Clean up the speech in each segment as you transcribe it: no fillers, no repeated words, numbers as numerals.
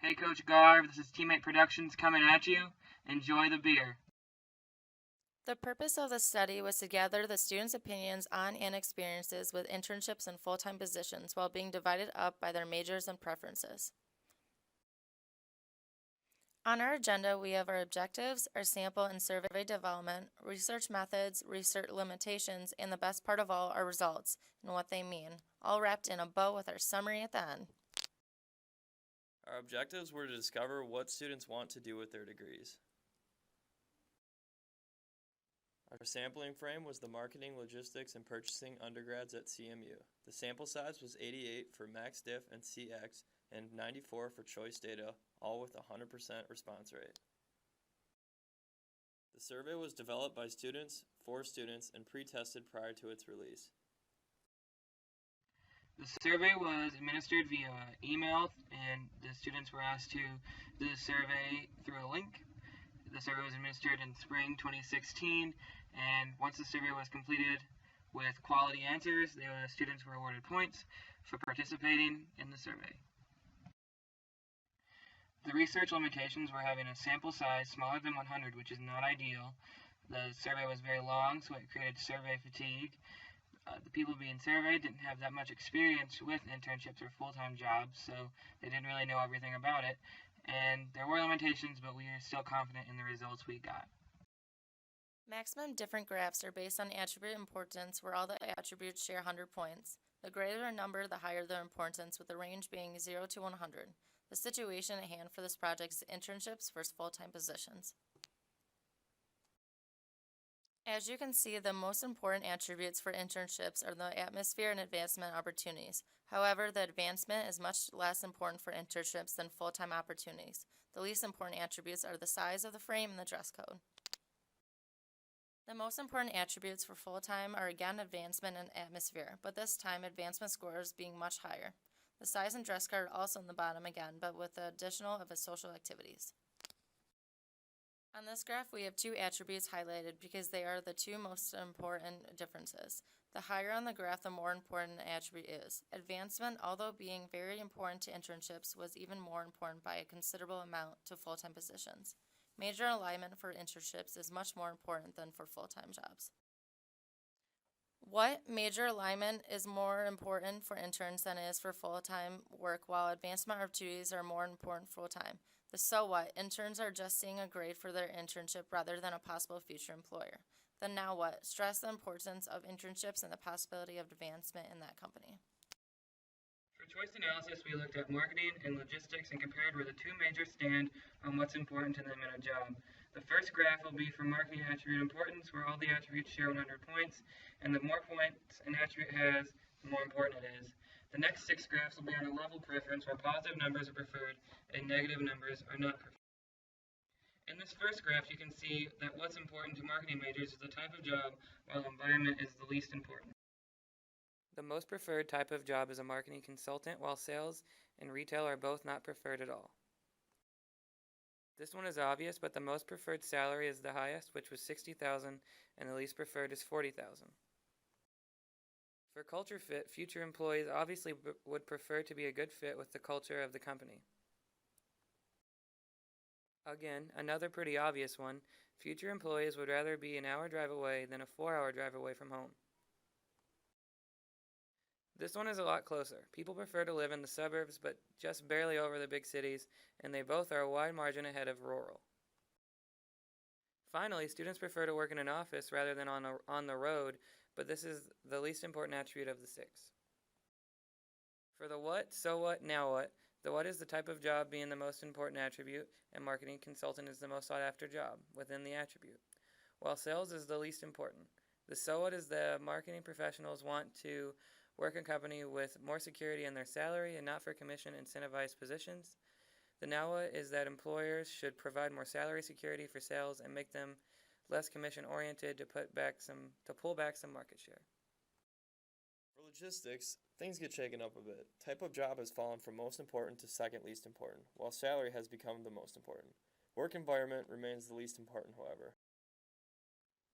Hey Coach Garv, this is Teammate Productions coming at you. Enjoy the beer. The purpose of the study was to gather the students' opinions on and experiences with internships and full-time positions while being divided up by their majors and preferences. On our agenda, we have our objectives, our sample and survey development, research methods, research limitations, and the best part of all, our results and what they mean, all wrapped in a bow with our summary at the end. Our objectives were to discover what students want to do with their degrees. Our sampling frame was the marketing, logistics, and purchasing undergrads at CMU. The sample size was 88 for Max Diff and CX and 94 for choice data, all with a 100% response rate. The survey was developed by students, for students, and pre-tested prior to its release. The survey was administered via email, and the students were asked to do the survey through a link. The survey was administered in spring 2016, and once the survey was completed with quality answers, the students were awarded points for participating in the survey. The research limitations were having a sample size smaller than 100, which is not ideal. The survey was very long, so it created survey fatigue. The people being surveyed didn't have that much experience with internships or full-time jobs, so they didn't really know everything about it. And there were limitations, but we are still confident in the results we got. Maximum different graphs are based on attribute importance, where all the attributes share 100 points. The greater a number, the higher their importance, with the range being 0 to 100. The situation at hand for this project is internships versus full-time positions. As you can see, the most important attributes for internships are the atmosphere and advancement opportunities. However, the advancement is much less important for internships than full-time opportunities. The least important attributes are the size of the frame and the dress code. The most important attributes for full-time are again advancement and atmosphere, but this time advancement scores being much higher. The size and dress code are also in the bottom again, but with the additional of the social activities. On this graph, we have two attributes highlighted because they are the two most important differences. The higher on the graph, the more important the attribute is. Advancement, although being very important to internships, was even more important by a considerable amount to full-time positions. Major alignment for internships is much more important than for full-time jobs. What major alignment is more important for interns than it is for full-time work, while advancement opportunities are more important full-time? The so what, interns are just seeing a grade for their internship rather than a possible future employer. The now what, stress the importance of internships and the possibility of advancement in that company. For choice analysis, we looked at marketing and logistics and compared where the two majors stand on what's important to them in a job. The first graph will be for marketing attribute importance, where all the attributes share 100 points, and the more points an attribute has, the more important it is. The next 6 graphs will be on a level preference, where positive numbers are preferred and negative numbers are not preferred. In this first graph, you can see that what's important to marketing majors is the type of job, while environment is the least important. The most preferred type of job is a marketing consultant, while sales and retail are both not preferred at all. This one is obvious, but the most preferred salary is the highest, which was $60,000, and the least preferred is $40,000. For culture fit, future employees obviously would prefer to be a good fit with the culture of the company. Again, another pretty obvious one, future employees would rather be an hour drive away than a 4-hour drive away from home. This one is a lot closer. People prefer to live in the suburbs, but just barely over the big cities, and they both are a wide margin ahead of rural. Finally, students prefer to work in an office rather than on the road, but this is the least important attribute of the 6. For the what, so what, now what, the what is the type of job being the most important attribute, and marketing consultant is the most sought after job within the attribute, while sales is the least important. The so what is the marketing professionals want to work in a company with more security in their salary and not for commission incentivized positions. The now what is that employers should provide more salary security for sales and make them less commission oriented to pull back some market share. For logistics, things get shaken up a bit. Type of job has fallen from most important to second least important, while salary has become the most important. Work environment remains the least important, however.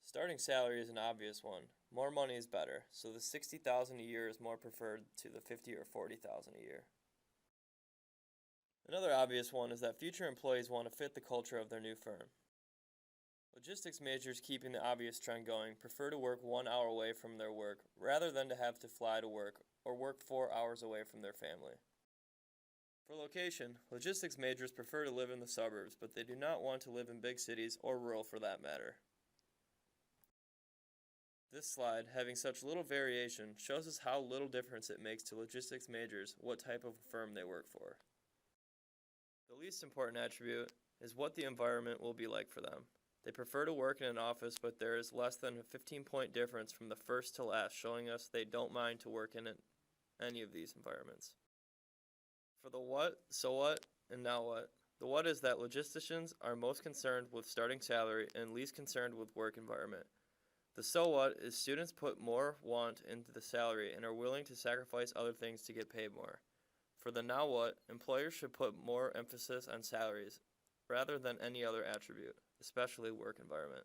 Starting salary is an obvious one. More money is better, so the $60,000 a year is more preferred to the $50,000 or $40,000 a year. Another obvious one is that future employees want to fit the culture of their new firm. Logistics majors, keeping the obvious trend going, prefer to work 1 hour away from their work rather than to have to fly to work or work 4 hours away from their family. For location, logistics majors prefer to live in the suburbs, but they do not want to live in big cities or rural for that matter. This slide, having such little variation, shows us how little difference it makes to logistics majors what type of firm they work for. The least important attribute is what the environment will be like for them. They prefer to work in an office, but there is less than a 15-point difference from the first to last, showing us they don't mind to work in any of these environments. For the what, so what, and now what? The what is that logisticians are most concerned with starting salary and least concerned with work environment. The so what is students put more want into the salary and are willing to sacrifice other things to get paid more. For the now what, employers should put more emphasis on salaries rather than any other attribute, especially work environment.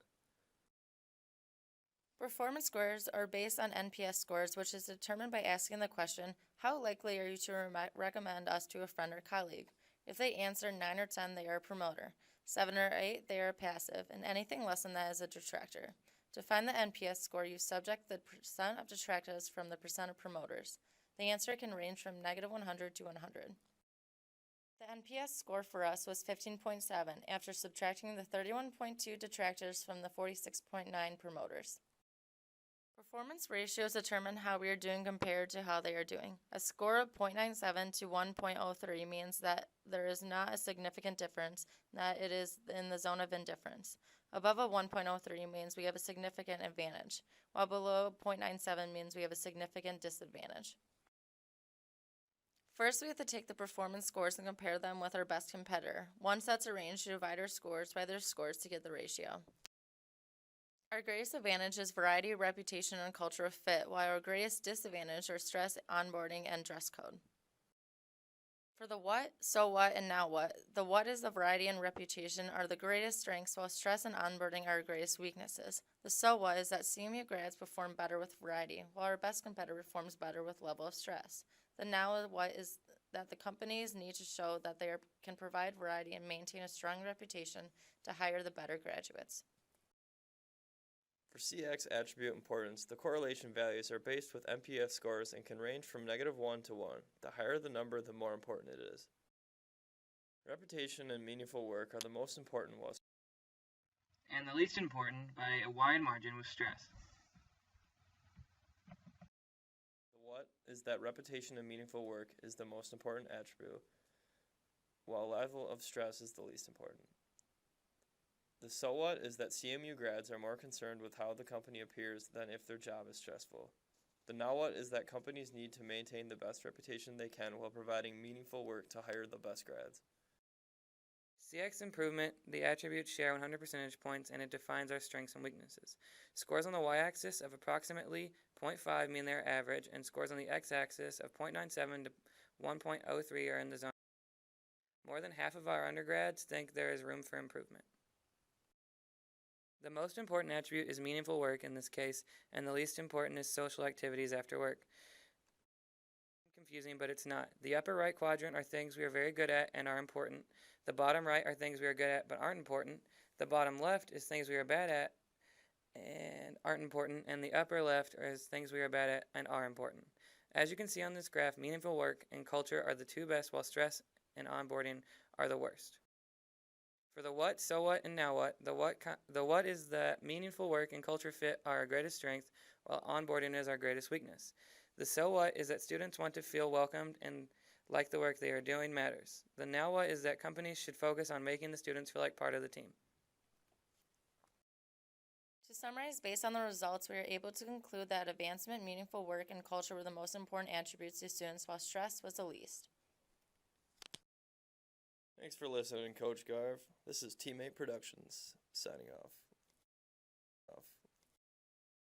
Performance scores are based on NPS scores, which is determined by asking the question, how likely are you to recommend us to a friend or colleague? If they answer 9 or 10, they are a promoter. 7 or 8, they are passive, and anything less than that is a detractor. To find the NPS score, you subtract the percent of detractors from the percent of promoters. The answer can range from -100 to 100. The NPS score for us was 15.7 after subtracting the 31.2 detractors from the 46.9 promoters. Performance ratios determine how we are doing compared to how they are doing. A score of 0.97 to 1.03 means that there is not a significant difference, that it is in the zone of indifference. Above a 1.03 means we have a significant advantage, while below 0.97 means we have a significant disadvantage. First, we have to take the performance scores and compare them with our best competitor. One sets a range to divide our scores by their scores to get the ratio. Our greatest advantage is variety, reputation, and culture of fit, while our greatest disadvantage are stress, onboarding, and dress code. For the what, so what, and now what, the what is the variety and reputation are the greatest strengths, while stress and onboarding are our greatest weaknesses. The so what is that CMU grads perform better with variety, while our best competitor performs better with level of stress. The now what is that the companies need to show that they can provide variety and maintain a strong reputation to hire the better graduates. For CX attribute importance, the correlation values are based with NPS scores and can range from -1 to 1. The higher the number, the more important it is. Reputation and meaningful work are the most important ones. And the least important by a wide margin was stress. The what is that reputation and meaningful work is the most important attribute, while level of stress is the least important. The so what is that CMU grads are more concerned with how the company appears than if their job is stressful. The now what is that companies need to maintain the best reputation they can while providing meaningful work to hire the best grads. CX improvement, the attributes share 100 percentage points and it defines our strengths and weaknesses. Scores on the y-axis of approximately 0.5 mean they're average, and scores on the x-axis of 0.97 to 1.03 are in the zone. More than half of our undergrads think there is room for improvement. The most important attribute is meaningful work in this case, and the least important is social activities after work. Confusing, but it's not. The upper right quadrant are things we are very good at and are important. The bottom right are things we are good at but aren't important. The bottom left is things we are bad at and aren't important, and the upper left is things we are bad at and are important. As you can see on this graph, meaningful work and culture are the two best, while stress and onboarding are the worst. For the what, so what, and now what, the what is that meaningful work and culture fit are our greatest strength, while onboarding is our greatest weakness. The so what is that students want to feel welcomed and like the work they are doing matters. The now what is that companies should focus on making the students feel like part of the team. To summarize, based on the results, we are able to conclude that advancement, meaningful work, and culture were the most important attributes to students, while stress was the least. Thanks for listening, Coach Garv. This is Teammate Productions, signing off.